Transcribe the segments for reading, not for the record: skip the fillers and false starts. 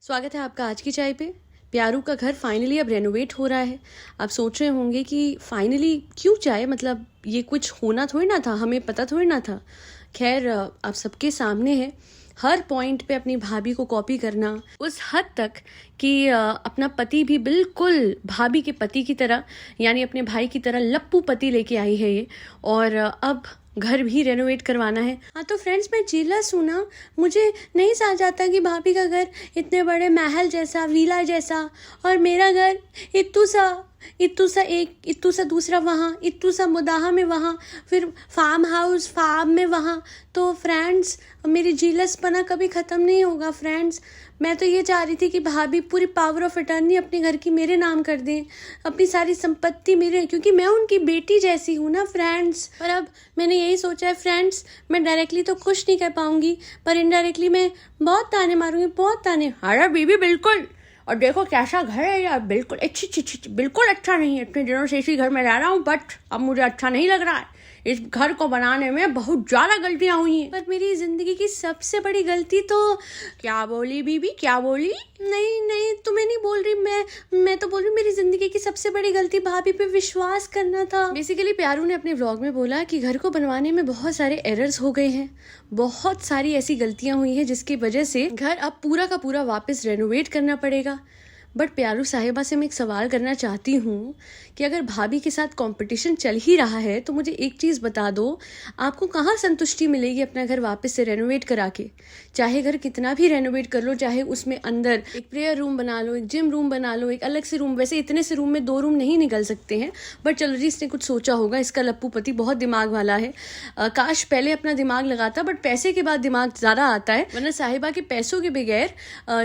स्वागत है आपका आज की चाय पे। प्यारू का घर फाइनली अब रेनोवेट हो रहा है। आप सोच रहे होंगे कि फाइनली क्यों चाय, मतलब ये कुछ होना थोड़ी ना था, हमें पता थोड़ी ना था। खैर आप सबके सामने है। हर पॉइंट पे अपनी भाभी को कॉपी करना उस हद तक कि अपना पति भी बिल्कुल भाभी के पति की तरह, यानी अपने भाई की तरह लप्पू पति लेके आई है ये। और अब घर भी रेनोवेट करवाना है। हाँ तो फ्रेंड्स, मैं जेलस हूँ ना, मुझे नहीं समझ आता कि भाभी का घर इतने बड़े महल जैसा, विला जैसा, और मेरा घर इत्तू सा एक, इत्तू सा दूसरा वहाँ, इत्तू सा मुदाहा में वहाँ, फिर फार्म हाउस फार्म में वहाँ। तो फ्रेंड्स, मेरी जेलसपना कभी ख़त्म नहीं होगा फ्रेंड्स। मैं तो ये चाह रही थी कि भाभी पूरी पावर ऑफ अटर्नी अपने घर की मेरे नाम कर दें, अपनी सारी संपत्ति मेरे, क्योंकि मैं उनकी बेटी जैसी हूँ ना फ्रेंड्स। पर अब मैंने यही सोचा है फ्रेंड्स, मैं डायरेक्टली तो कुछ नहीं कह पाऊंगी, पर इनडायरेक्टली मैं बहुत ताने मारूंगी, बहुत ताने। अरे बीबी बिल्कुल, और देखो कैसा घर है यार, बिल्कुल अच्छी बिल्कुल अच्छा नहीं है। इतने दिनों से इसी घर में रह रहा हूँ, बट अब मुझे अच्छा नहीं लग रहा है। इस घर को बनाने में बहुत ज़्यादा गलतियाँ हुई हैं, पर मेरी ज़िंदगी की सबसे बड़ी गलती तो। क्या बोली बीबी, क्या बोली? नहीं तुम्हें नहीं बोल रही, मैं तो बोल रही हूँ, मेरी ज़िंदगी की सबसे बड़ी गलती भाभी पे विश्वास करना था। बेसिकली प्यारू ने अपने व्लॉग में बोला कि घर को बनवाने में बहुत सारे एरर्स हो गए हैं, बहुत सारी ऐसी गलतियाँ हुई हैं जिसकी वजह से घर अब पूरा का पूरा वापस रेनोवेट करना पड़ेगा। बट प्यारू साहिबा से मैं एक सवाल करना चाहती हूँ कि अगर भाभी के साथ कंपटीशन चल ही रहा है तो मुझे एक चीज़ बता दो, आपको कहाँ संतुष्टि मिलेगी अपना घर वापस से रेनोवेट करा के? चाहे घर कितना भी रेनोवेट कर लो, चाहे उसमें अंदर एक प्रेयर रूम बना लो, एक जिम रूम बना लो, एक अलग से रूम, वैसे इतने से रूम में 2 रूम नहीं निकल सकते हैं, बट चलो जी, इसने कुछ सोचा होगा। इसका लप्पू पति बहुत दिमाग वाला है। काश पहले अपना दिमाग लगाता, बट पैसे के बाद दिमाग ज़्यादा आता है, वरना साहिबा के पैसों के बगैर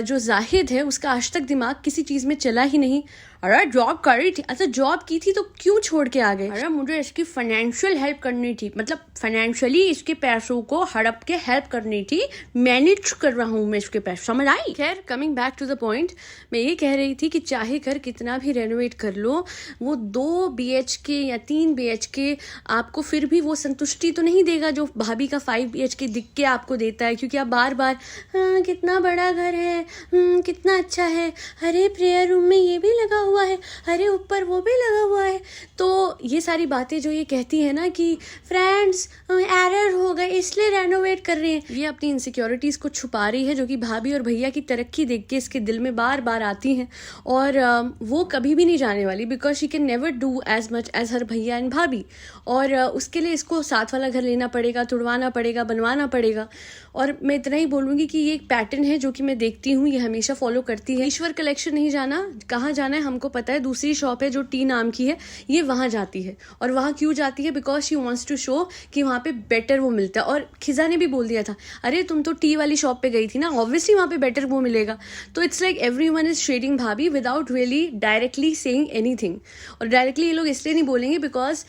जो जाहिद है उसका आज तक दिमाग किसी चीज़ में चला ही नहीं। अरे जॉब कर रही थी, अच्छा जॉब की थी तो क्यों छोड़ के आ गए? अरे मुझे इसकी फाइनेंशियल हेल्प करनी थी, मतलब फाइनेंशियली इसके पैसों को हड़प के हेल्प करनी थी, मैनेज कर रहा हूँ मैं इसके पैसे, समझ आई? खैर coming back to the point, मैं ये कह रही थी कि चाहे घर कितना भी रेनोवेट कर लो, वो 2 BHK या 3 BHK आपको फिर भी वो संतुष्टि तो नहीं देगा जो भाभी का 5 BHK दिख के आपको देता है, क्योंकि आप बार बार हाँ कितना बड़ा घर है, कितना अच्छा है, अरे प्रेयर रूम में ये भी लगा हुआ है, अरे ऊपर वो भी लगा हुआ है। तो ये सारी बातें जो ये कहती है ना कि फ्रेंड्स एरर हो गए इसलिए रेनोवेट कर रहे हैं, ये अपनी इनसिक्योरिटीज़ को छुपा रही है, जो कि भाभी और भैया की तरक्की देख के इसके दिल में बार बार आती हैं। और वो कभी भी नहीं जाने वाली, because she can never do as much as her भैया एंड भाभी। और उसके लिए इसको साथ वाला घर लेना पड़ेगा, तुड़वाना पड़ेगा, बनवाना पड़ेगा। और मैं इतना ही बोलूँगी कि ये एक पैटर्न है जो कि मैं देखती हूँ, ये हमेशा फॉलो करती है। ईश्वर कलेक्शन नहीं जाना, कहाँ जाना है हमको पता है, दूसरी शॉप है जो टी नाम की है, ये वहाँ जाती है। और वहाँ क्यों जाती है? Because she wants to show कि वहाँ पे बेटर वो मिलता है। और खिजा ने भी बोल दिया था, अरे तुम तो टी वाली शॉप पे गई थी ना, ऑब्वियसली वहाँ पे बेटर वो मिलेगा। तो it's like everyone is shading भाभी without really directly saying anything. और डायरेक्टली ये लोग इसलिए नहीं बोलेंगे बिकॉज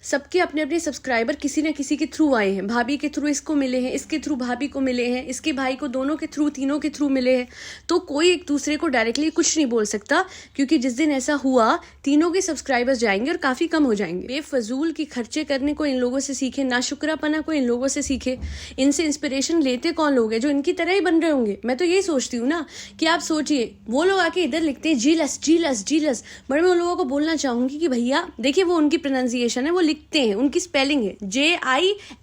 सबके अपने अपने सब्सक्राइबर किसी न किसी के थ्रू आए हैं। भाभी के थ्रू इसको मिले हैं, इसके थ्रू भाभी को मिले हैं, इसके भाई को, दोनों के थ्रू, तीनों के थ्रू मिले हैं। तो कोई एक दूसरे को डायरेक्टली कुछ नहीं बोल सकता, क्योंकि जिस दिन ऐसा हुआ तीनों के सब्सक्राइबर्स जाएंगे और काफ़ी कम हो जाएंगे। बेफजूल की खर्चे करने को इन लोगों से सीखे, ना शुक्रापना को इन लोगों से सीखे। इनसे इंस्पिरेशन लेते कौन लोग हैं जो इनकी तरह ही बन रहे होंगे? मैं तो यही सोचती हूँ ना कि आप सोचिए, वो लोग आके इधर लिखते हैं जीलस जीलस जीलस, बट मैं उन लोगों को बोलना चाहूँगी कि भैया देखिए, वो उनकी प्रोनाउंसिएशन है, वो लिखते हैं, उनकी स्पेलिंग है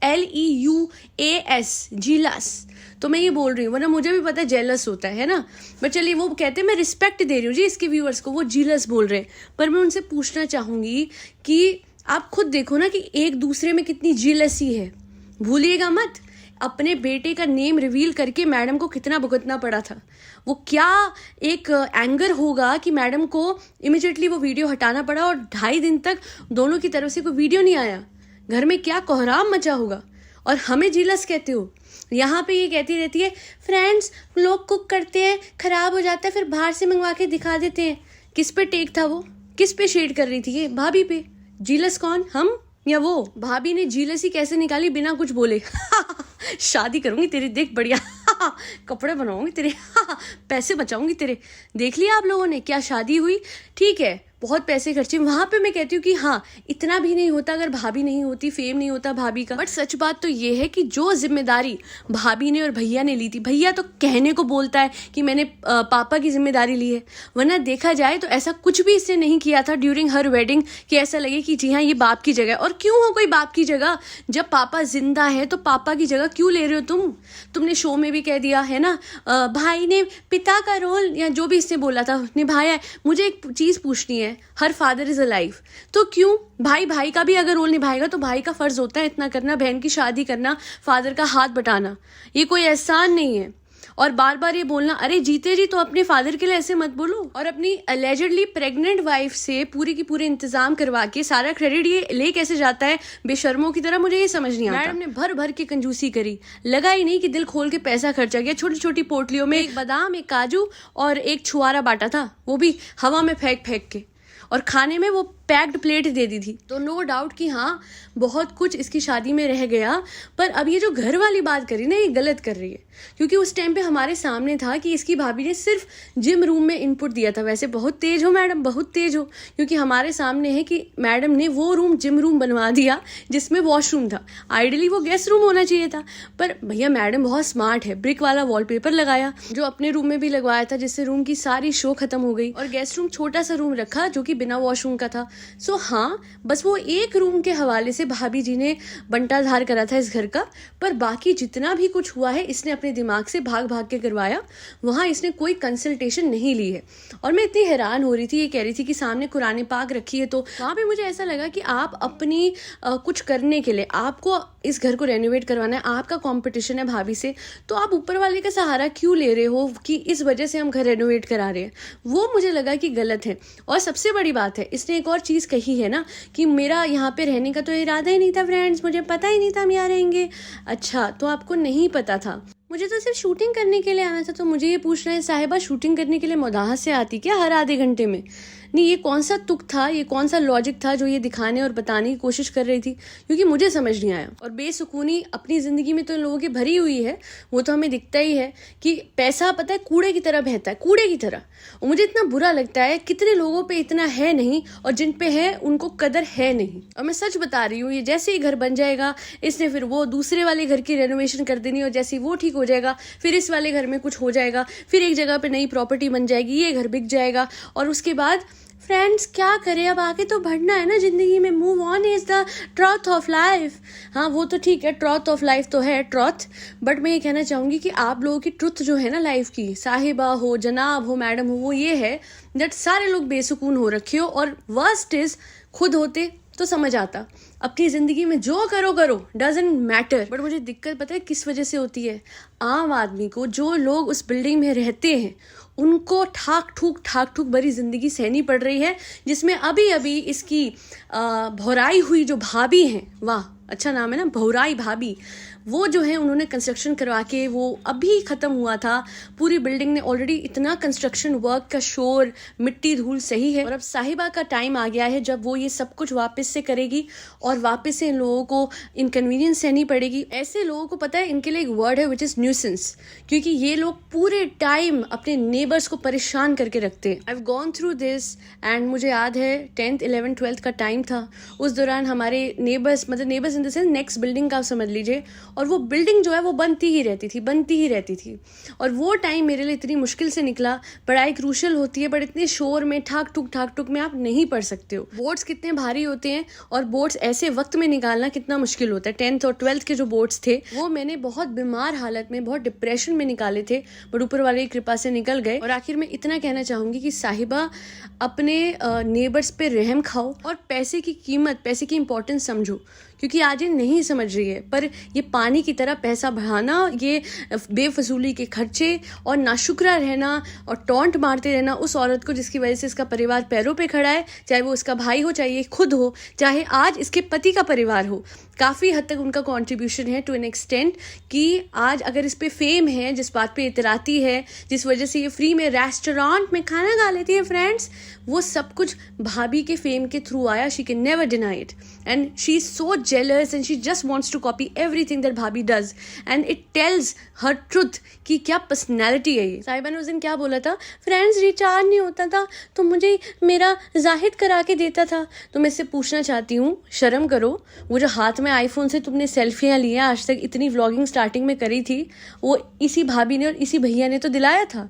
JILEUAS, जीलस। तो मैं ये बोल रही हूँ, वरना मुझे भी पता है जेलस होता है ना, बट चलिए वो कहते हैं, मैं रिस्पेक्ट दे रही हूँ जी इसके व्यूअर्स को, वो जीलस बोल रहे हैं। पर मैं उनसे पूछना चाहूँगी कि आप खुद देखो ना कि एक दूसरे में कितनी जीलसी है। भूलिएगा मत, अपने बेटे का नेम रिवील करके मैडम को कितना भुगतना पड़ा था। वो क्या एक एंगर होगा कि मैडम को इमिजिएटली वो वीडियो हटाना पड़ा और 2.5 दिन तक दोनों की तरफ से कोई वीडियो नहीं आया। घर में क्या कोहराम मचा होगा। और हमें जीलस कहते हो। यहाँ पे ये कहती रहती है, फ्रेंड्स लोग कुक करते हैं, खराब हो जाता है, फिर बाहर से मंगवा के दिखा देते हैं। किस पे टेक था वो? किस पे शेड कर रही थी ये? भाभी पे। जीलस कौन, हम या वो? भाभी ने जीलसी कैसे निकाली बिना कुछ बोले? शादी करूंगी तेरी, देख बढ़िया कपड़े बनाऊंगी तेरे पैसे बचाऊंगी तेरे। देख लिया आप लोगों ने क्या शादी हुई? ठीक है, बहुत पैसे खर्चे। वहाँ पे मैं कहती हूँ कि हाँ, इतना भी नहीं होता अगर भाभी नहीं होती, फेम नहीं होता भाभी का। बट सच बात तो ये है कि जो जिम्मेदारी भाभी ने और भैया ने ली थी, भैया तो कहने को बोलता है कि मैंने पापा की जिम्मेदारी ली है, वरना देखा जाए तो ऐसा कुछ भी इसने नहीं किया था ड्यूरिंग हर वेडिंग कि ऐसा लगे कि जी हाँ ये बाप की जगह। और क्यों हो कोई बाप की जगह, जब पापा जिंदा है तो पापा की जगह क्यों ले रहे हो तुमने शो में भी कह दिया है ना, भाई ने पिता का रोल या जो भी इसने बोला था निभाया है। मुझे एक चीज पूछनी है, हर फादर इज अलाइव, तो क्यों भाई का भी अगर रोल निभाएगा तो भाई का फर्ज होता है इतना करना, बहन की शादी करना, फादर का हाथ बटाना, ये कोई एहसान नहीं है। और बार बार ये बोलना, अरे जीते जी तो अपने फादर के लिए ऐसे मत बोलो। और अपनी अलेजेडली प्रेग्नेंट वाइफ से पूरी की पूरे इंतजाम करवा के सारा क्रेडिट ये ले कैसे जाता है बेशर्मों की तरह, मुझे ये समझ नहीं आता। मैडम ने भर भर के कंजूसी करी, लगा ही नहीं कि दिल खोल के पैसा खर्चा गया। छोटी छोटी पोटलियों में एक बादाम, एक काजू और एक छुआरा बांटा था, वो भी हवा में फेंक फेंक के, और खाने में वो पैक्ड प्लेट दे दी थी। तो नो डाउट कि हाँ बहुत कुछ इसकी शादी में रह गया, पर अब ये जो घर वाली बात करी ना, ये गलत कर रही है। क्योंकि उस टाइम पे हमारे सामने था कि इसकी भाभी ने सिर्फ जिम रूम में इनपुट दिया था। वैसे बहुत तेज हो मैडम, बहुत तेज हो, क्योंकि हमारे सामने है कि मैडम ने वो रूम जिम रूम बनवा दिया जिसमें वॉशरूम था। आइडियली वो गेस्ट रूम होना चाहिए था, पर भैया मैडम बहुत स्मार्ट है, ब्रिक वाला वॉलपेपर लगाया जो अपने रूम में भी लगवाया था, जिससे रूम की सारी शो खत्म हो गई। और गेस्ट रूम छोटा सा रूम रखा जो कि बिना वॉशरूम का था। सो हाँ, बस वो एक रूम के हवाले से भाभी जी ने बंटाधार करा था इस घर का, पर बाकी जितना भी कुछ हुआ है इसने अपने दिमाग से भाग भाग के करवाया। वहाँ इसने कोई कंसल्टेशन नहीं ली है। और मैं इतनी हैरान हो रही थी, ये कह रही थी कि सामने कुरान पाक रखी है, तो वहाँ पे मुझे ऐसा लगा कि आप अपनी कुछ करने के लिए, आपको इस घर को रेनोवेट करवाना है, आपका कंपटीशन है भाभी से, तो आप ऊपर वाले का सहारा क्यों ले रहे हो कि इस वजह से हम घर रेनोवेट करा रहे हैं। वो मुझे लगा कि गलत है। और सबसे बड़ी बात है, इसने एक और चीज़ कही है ना कि मेरा यहाँ पे रहने का तो इरादा ही नहीं था फ्रेंड्स, मुझे पता ही नहीं था हम यहाँ रहेंगे। अच्छा, तो आपको नहीं पता था? मुझे तो सिर्फ शूटिंग करने के लिए आना था। तो मुझे ये पूछना है, साहिबा शूटिंग करने के लिए मोदाहत से आती क्या हर आधे घंटे में? नहीं, ये कौन सा तुक था, ये कौन सा लॉजिक था जो ये दिखाने और बताने की कोशिश कर रही थी, क्योंकि मुझे समझ नहीं आया। और बेसुकूनी अपनी ज़िंदगी में तो लोगों की भरी हुई है, वो तो हमें दिखता ही है कि पैसा पता है कूड़े की तरह बहता है, कूड़े की तरह। और मुझे इतना बुरा लगता है कितने लोगों पे इतना है नहीं, और जिन पे है उनको कदर है नहीं। और मैं सच बता रही हूँ, ये जैसे ही घर बन जाएगा इसने फिर वो दूसरे वाले घर की रेनोवेशन कर देनी, और जैसे ही वो ठीक हो जाएगा फिर इस वाले घर में कुछ हो जाएगा, फिर एक जगह पे नई प्रॉपर्टी बन जाएगी, ये घर बिक जाएगा। और उसके बाद फ्रेंड्स क्या करें, अब आगे तो बढ़ना है ना जिंदगी में, move on is the truth of life. हाँ वो तो ठीक है, ट्रॉथ ऑफ लाइफ तो है ट्रॉथ, बट मैं ये कहना चाहूँगी कि आप लोगों की ट्रुथ जो है ना लाइफ की, साहिबा हो, जनाब हो, मैडम हो, वो ये है दैट सारे लोग बेसुकून हो रखे हो। और वर्स्ट इज खुद होते तो समझ आता, अपनी ज़िंदगी में जो करो करो, डजंट मैटर। बट मुझे दिक्कत पता है किस वजह से होती है? आम आदमी को, जो लोग उस बिल्डिंग में रहते हैं, उनको ठाक ठूक भरी ज़िंदगी सहनी पड़ रही है, जिसमें अभी अभी इसकी भौराई हुई जो भाभी हैं, वाह अच्छा नाम है ना, भौराई भाभी, वो जो है उन्होंने कंस्ट्रक्शन करवा के, वो अभी ख़त्म हुआ था। पूरी बिल्डिंग ने ऑलरेडी इतना कंस्ट्रक्शन वर्क का शोर, मिट्टी धूल सही है, और अब साहिबा का टाइम आ गया है जब वो ये सब कुछ वापस से करेगी, और वापस से इन लोगों को इनकन्वीनियंस सहनी पड़ेगी। ऐसे लोगों को पता है इनके लिए एक वर्ड है विच इज़ न्यूसेंस, क्योंकि ये लोग पूरे टाइम अपने नेबर्स को परेशान करके रखते हैं। I have gone through this and मुझे याद है 10th 11th 12th का टाइम था। उस दौरान हमारे नेबर्स, मतलब neighbours in the sense next building का आप समझ लीजिए, और वो बिल्डिंग जो है वो बनती ही रहती थी। और वो टाइम मेरे लिए इतनी मुश्किल से निकला। पढ़ाई क्रूशल होती है, बट इतने शोर में ठाक ठुक में आप नहीं पढ़ सकते हो। बोर्ड्स कितने भारी होते हैं, और बोर्ड्स ऐसे वक्त में निकालना कितना मुश्किल होता है। 10th और 12th के जो बोर्ड्स थे वो मैंने बहुत बीमार हालत में, बहुत डिप्रेशन में निकाले थे, बट ऊपर वाले की कृपा से निकल गए। और आखिर में इतना कहना चाहूंगी कि साहिबा अपने नेबर्स पे रहम खाओ, और पैसे की कीमत, पैसे की इंपॉर्टेंस समझो, क्योंकि आज ये नहीं समझ रही है। पर ये पानी की तरह पैसा बढ़ाना, ये बेफजूली के खर्चे और नाशुक्रा रहना और टॉन्ट मारते रहना उस औरत को जिसकी वजह से इसका परिवार पैरों पे खड़ा है, चाहे वो इसका भाई हो, चाहे ये खुद हो, चाहे आज इसके पति का परिवार हो, काफ़ी हद तक उनका कंट्रीब्यूशन है टू एन एक्सटेंट कि आज अगर इस पे फेम है, जिस बात पे इतराती है, जिस वजह से ये फ्री में रेस्टोरेंट में खाना खा लेती है फ्रेंड्स, वो सब कुछ भाभी के फेम के थ्रू आया। She can never deny it and she is so jealous and she just wants to copy everything that भाभी does and it tells her truth कि क्या पर्सनैलिटी है ये। साहिबा ने उस दिन क्या बोला था, फ्रेंड्स रिचार्ज नहीं होता था तो मुझे मेरा जाहिद करा के देता था। तो मैं इससे पूछना चाहती हूँ, शर्म करो, वो जो हाथ में आईफोन से तुमने सेल्फियाँ ली हैं, आज तक इतनी व्लॉगिंग स्टार्टिंग में करी थी, वो इसी भाभी ने और इसी भैया ने तो दिलाया था।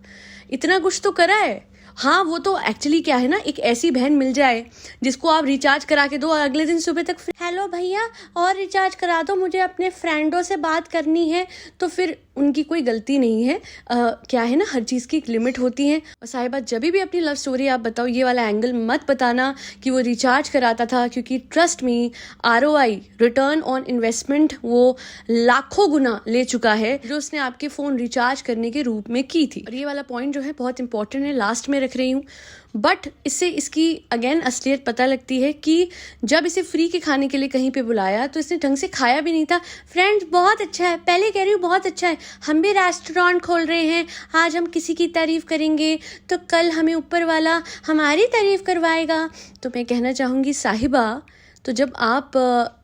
इतना कुछ तो करा है। हाँ, वो तो एक्चुअली क्या है ना, एक ऐसी बहन मिल जाए जिसको आप रिचार्ज करा के दो और अगले दिन सुबह तक हेलो भैया और रिचार्ज करा दो, मुझे अपने फ्रेंडों से बात करनी है, तो फिर उनकी कोई गलती नहीं है। क्या है ना, हर चीज़ की एक लिमिट होती है। और साहिबा, जब भी अपनी लव स्टोरी आप बताओ, ये वाला एंगल मत बताना कि वो रिचार्ज कराता था, क्योंकि trust me, ROI return on investment वो लाखों गुना ले चुका है जो उसने आपके फ़ोन रिचार्ज करने के रूप में की थी। और ये वाला पॉइंट जो है बहुत इंपॉर्टेंट है, लास्ट में रख रही हूँ। बट इससे इसकी अगेन असलियत पता लगती है कि जब इसे फ्री के खाने के लिए कहीं पे बुलाया तो इसने ढंग से खाया भी नहीं था। फ्रेंड्स बहुत अच्छा है, पहले कह रही हूँ बहुत अच्छा है, हम भी रेस्टोरेंट खोल रहे हैं, आज हम किसी की तारीफ़ करेंगे तो कल हमें ऊपर वाला हमारी तारीफ़ करवाएगा। तो मैं कहना चाहूँगी साहिबा, तो जब आप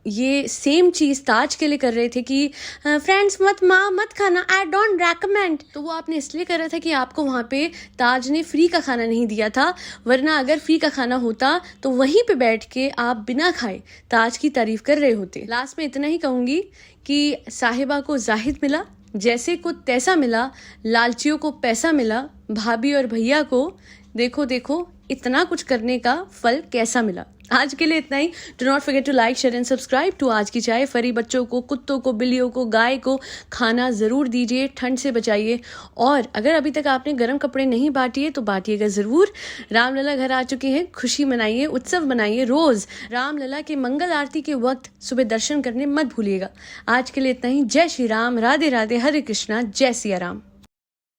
ये सेम चीज़ ताज के लिए कर रहे थे कि फ्रेंड्स मत खाना, आई डोंट रेकमेंड, तो वो आपने इसलिए कर रहा था कि आपको वहाँ पे ताज ने फ्री का खाना नहीं दिया था, वरना अगर फ्री का खाना होता तो वहीं पे बैठ के आप बिना खाए ताज की तारीफ कर रहे होते। लास्ट में इतना ही कहूँगी कि साहिबा को जाहिद मिला, जैसे को तैसा मिला, लालचियों को पैसा मिला, भाभी और भैया को देखो देखो इतना कुछ करने का फल कैसा मिला। आज के लिए इतना ही। Do not forget to like, share and subscribe to आज की चाय। फरी बच्चों को, कुत्तों को, बिल्लियों को, गाय को खाना ज़रूर दीजिए, ठंड से बचाइए। और अगर अभी तक आपने गर्म कपड़े नहीं बांटिए तो बांटिएगा ज़रूर। रामलला घर आ चुके हैं, खुशी मनाइए, उत्सव मनाइए। रोज़ रामलला के मंगल आरती के वक्त सुबह दर्शन करने मत भूलिएगा। आज के लिए इतना ही। जय श्री राम, राधे राधे, हरे कृष्णा, जय सिया राम।